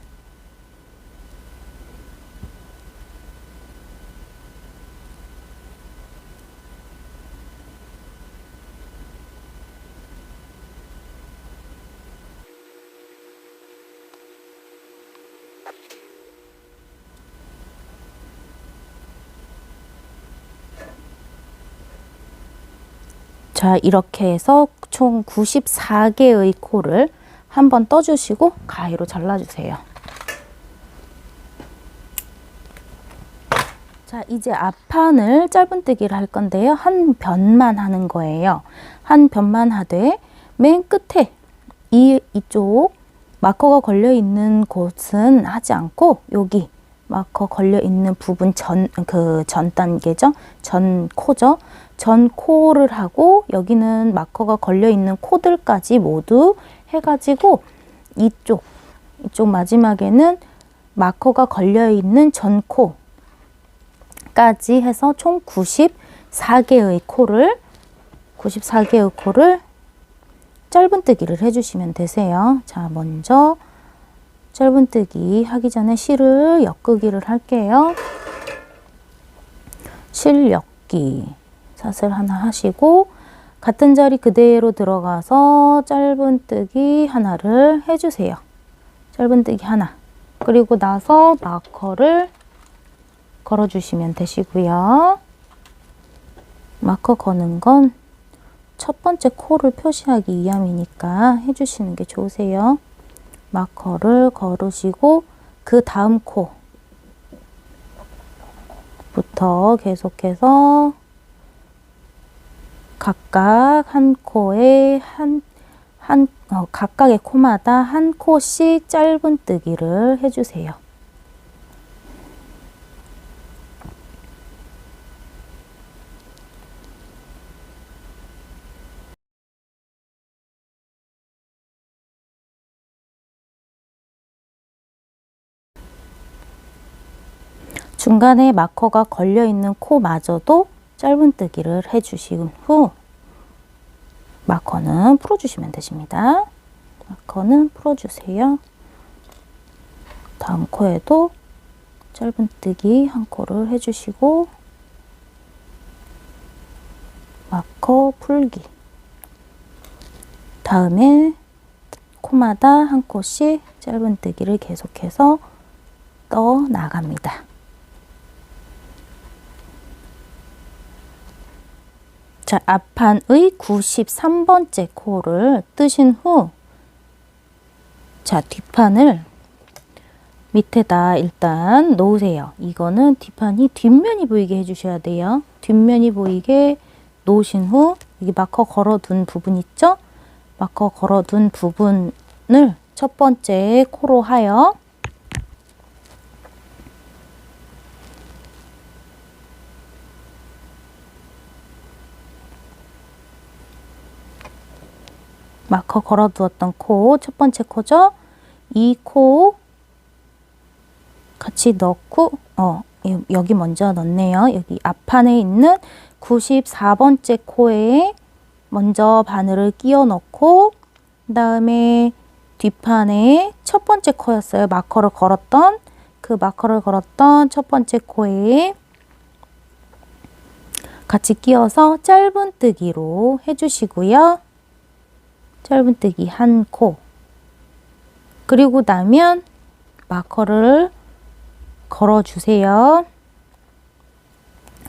자, 이렇게 해서 총 94개의 코를 한번 떠주시고 가위로 잘라주세요. 자, 이제 앞판을 짧은뜨기를 할 건데요. 한 변만 하는 거예요. 한 변만 하되 맨 끝에 이쪽 마커가 걸려있는 곳은 하지 않고, 여기 마커 걸려있는 부분 전 단계죠. 전 코죠. 전 코를 하고, 여기는 마커가 걸려있는 코들까지 모두 해가지고 이쪽 마지막에는 마커가 걸려있는 전 코까지 해서 총 94개의 코를 짧은뜨기를 해주시면 되세요. 자, 먼저 짧은뜨기 하기 전에 실을 엮기를 할게요. 실 엮기 사슬 하나 하시고, 같은 자리 그대로 들어가서 짧은뜨기 하나를 해주세요. 짧은뜨기 하나. 그리고 나서 마커를 걸어주시면 되시고요. 마커 거는 건 첫 번째 코를 표시하기 위함이니까 해주시는 게 좋으세요. 마커를 걸으시고 그 다음 코부터 계속해서 각각 한 코에 한 각각의 코마다 한 코씩 짧은뜨기를 해주세요. 중간에 마커가 걸려있는 코마저도 짧은뜨기를 해주신 후 마커는 풀어주시면 되십니다. 마커는 풀어주세요. 다음 코에도 짧은뜨기 한 코를 해주시고 마커 풀기. 다음에 코마다 한 코씩 짧은뜨기를 계속해서 떠 나갑니다. 자, 앞판의 93번째 코를 뜨신 후, 자, 뒷판을 밑에다 일단 놓으세요. 이거는 뒷판이 뒷면이 보이게 해주셔야 돼요. 뒷면이 보이게 놓으신 후, 여기 마커 걸어둔 부분 있죠? 마커 걸어둔 부분을 첫 번째 코로 하여 마커 걸어두었던 코, 첫 번째 코죠? 이 코 같이 넣고, 여기 먼저 넣네요. 여기 앞판에 있는 94번째 코에 먼저 바늘을 끼워 넣고, 그 다음에 뒷판에 첫 번째 코였어요. 마커를 걸었던, 그 마커를 걸었던 첫 번째 코에 같이 끼워서 짧은뜨기로 해주시고요. 짧은뜨기 한 코. 그리고 나면 마커를 걸어주세요.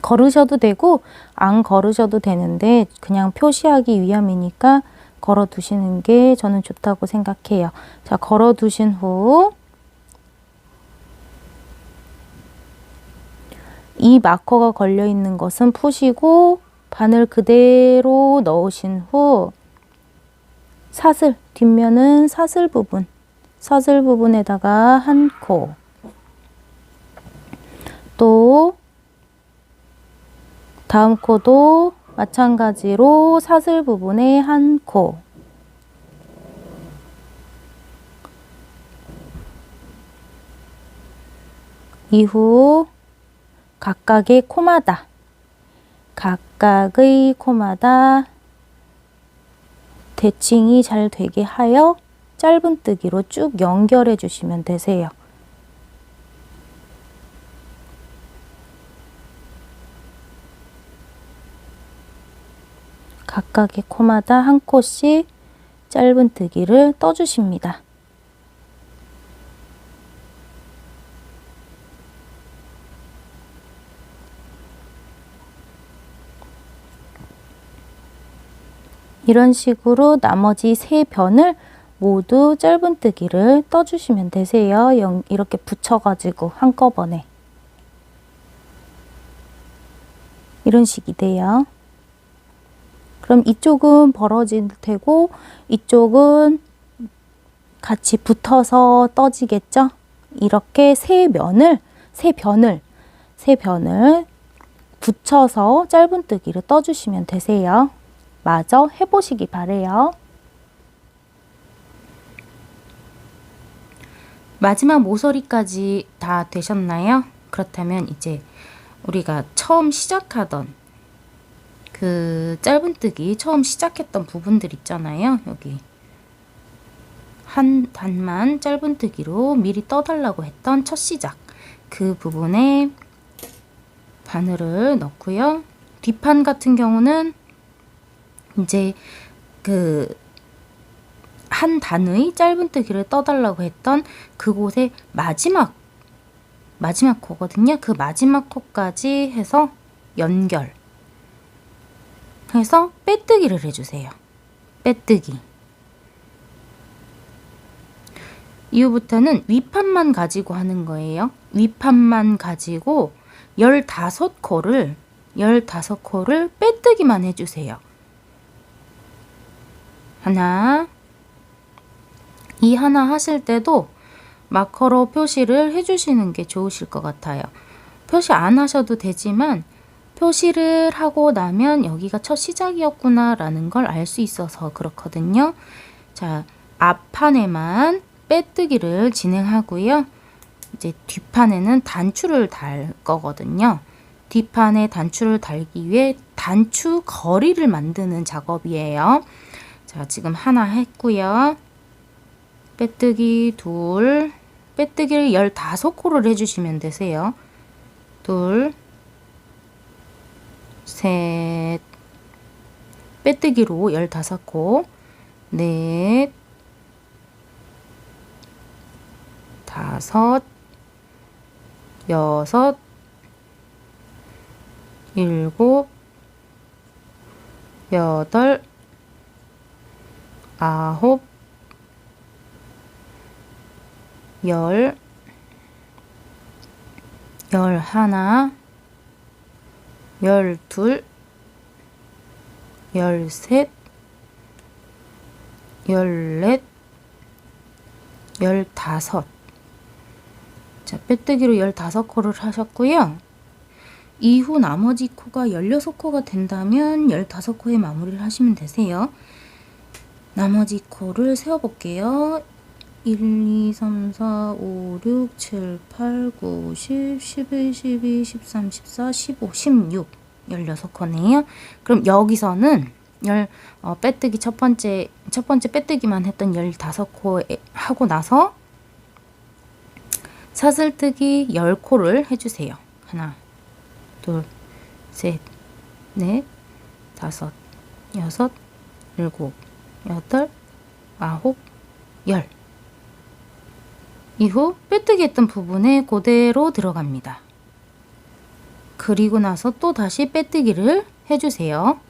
걸으셔도 되고 안 걸으셔도 되는데 그냥 표시하기 위함이니까 걸어두시는 게 저는 좋다고 생각해요. 자, 걸어두신 후 이 마커가 걸려있는 것은 푸시고 바늘 그대로 넣으신 후 사슬, 뒷면은 사슬 부분에다가 한 코, 또 다음 코도 마찬가지로 사슬 부분에 한 코, 이후 각각의 코마다 대칭이 잘 되게 하여 짧은뜨기로 쭉 연결해 주시면 되세요. 각각의 코마다 한 코씩 짧은뜨기를 떠주십니다. 이런 식으로 나머지 세 변을 모두 짧은뜨기를 떠주시면 되세요. 이렇게 붙여가지고 한꺼번에. 이런 식이 돼요. 그럼 이쪽은 벌어질 테고 이쪽은 같이 붙어서 떠지겠죠? 이렇게 세 변을 붙여서 짧은뜨기를 떠주시면 되세요. 마저 해보시기 바래요. 마지막 모서리까지 다 되셨나요? 그렇다면 이제 우리가 처음 시작하던 그 짧은뜨기 처음 시작했던 부분들 있잖아요. 여기 한 단만 짧은뜨기로 미리 떠달라고 했던 첫 시작 그 부분에 바늘을 넣고요. 뒷판 같은 경우는 이제 그 한 단의 짧은뜨기를 떠달라고 했던 그곳의 마지막 코거든요. 그 마지막 코까지 해서 연결 해서 빼뜨기를 해주세요. 빼뜨기. 이후부터는 윗판만 가지고 하는 거예요. 윗판만 가지고 15코를 빼뜨기만 해주세요. 하나, 이 하나 하실 때도 마커로 표시를 해주시는 게 좋으실 것 같아요. 표시 안 하셔도 되지만 표시를 하고 나면 여기가 첫 시작이었구나 라는 걸 알 수 있어서 그렇거든요. 자, 앞판에만 빼뜨기를 진행하고요. 이제 뒷판에는 단추를 달 거거든요. 뒷판에 단추를 달기 위해 단추 거리를 만드는 작업이에요. 자, 지금 하나 했고요. 빼뜨기 둘, 빼뜨기를 15코를 해주시면 되세요. 둘, 셋, 빼뜨기로 15코, 넷, 다섯, 여섯, 일곱, 여덟, 아홉, 열, 열하나, 열둘, 열셋, 열넷, 열다섯. 자, 빼뜨기로 15코를 하셨고요. 이후 나머지 코가 16코가 된다면 15코에 마무리를 하시면 되세요. 나머지 코를 세어볼게요. 1, 2, 3, 4, 5, 6, 7, 8, 9, 10, 11, 12, 13, 14, 15, 16 16코네요. 그럼 여기서는 빼뜨기 첫 번째 빼뜨기만 했던 15코 하고 나서 사슬뜨기 10코를 해주세요. 하나, 둘, 셋, 넷, 다섯, 여섯, 일곱, 여덟, 아홉, 열. 이후 빼뜨기 했던 부분에 그대로 들어갑니다. 그리고 나서 또 다시 빼뜨기를 해주세요.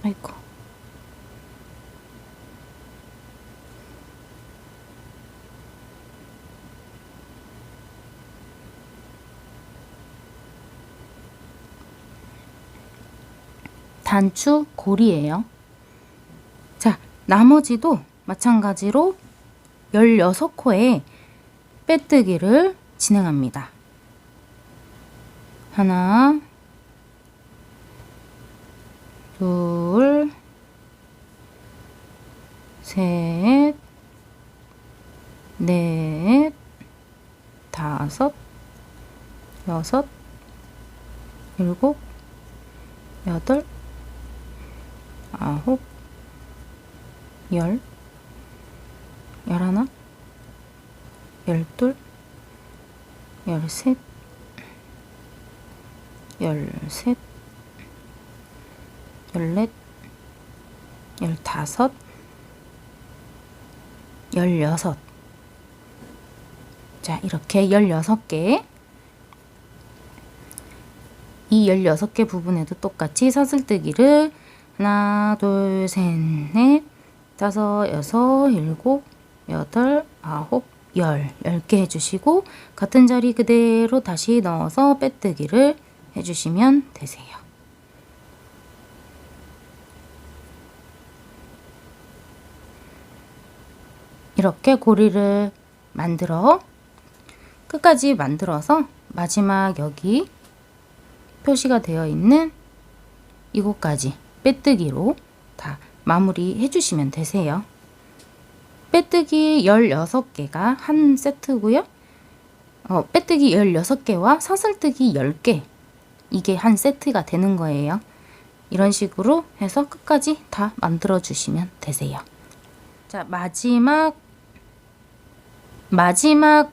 아이고. 단추 고리예요. 자, 나머지도 마찬가지로 16코에 빼뜨기를 진행합니다. 하나, 둘, 셋, 넷, 다섯, 여섯, 일곱, 여덟, 아홉, 열, 열하나, 열둘, 열셋, 열셋, 열넷, 열다섯, 열여섯. 자, 이렇게 16개. 이 16개 부분에도 똑같이 사슬뜨기를 하나, 둘, 셋, 넷, 다섯, 여섯, 일곱, 여덟, 아홉, 10개 해주시고 같은 자리 그대로 다시 넣어서 빼뜨기를 해주시면 되세요. 이렇게 고리를 끝까지 만들어서 마지막 여기 표시가 되어 있는 이곳까지 빼뜨기로 다 마무리 해주시면 되세요. 빼뜨기 16개가 한 세트고요. 빼뜨기 16개와 사슬뜨기 10개, 이게 한 세트가 되는 거예요. 이런 식으로 해서 끝까지 다 만들어 주시면 되세요. 자, 마지막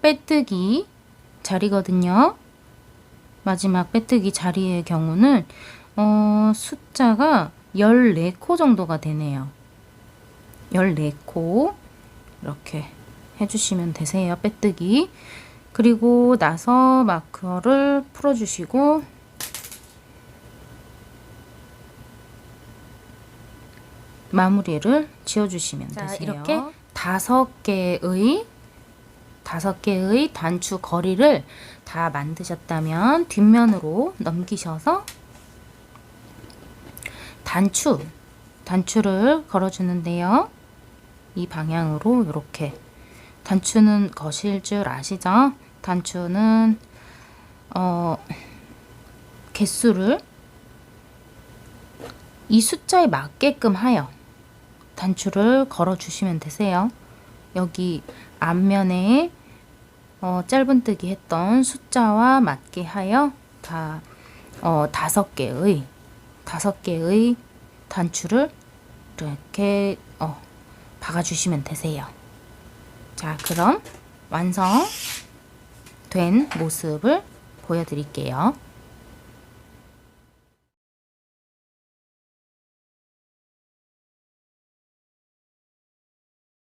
빼뜨기 자리거든요. 마지막 빼뜨기 자리의 경우는 숫자가 14코 정도가 되네요. 14코 이렇게 해주시면 되세요. 빼뜨기. 그리고 나서 마커를 풀어주시고 마무리를 지어주시면 되세요. 이렇게 5개의 5개의 단추 거리를 다 만드셨다면 뒷면으로 넘기셔서 단추를 걸어주는데요. 이 방향으로 이렇게. 단추는 거실 줄 아시죠? 단추는 개수를 이 숫자에 맞게끔 하여 단추를 걸어 주시면 되세요. 여기 앞면에 짧은뜨기 했던 숫자와 맞게 하여 다 5개의 단추를 이렇게 박아주시면 되세요. 자, 그럼 완성된 모습을 보여드릴게요.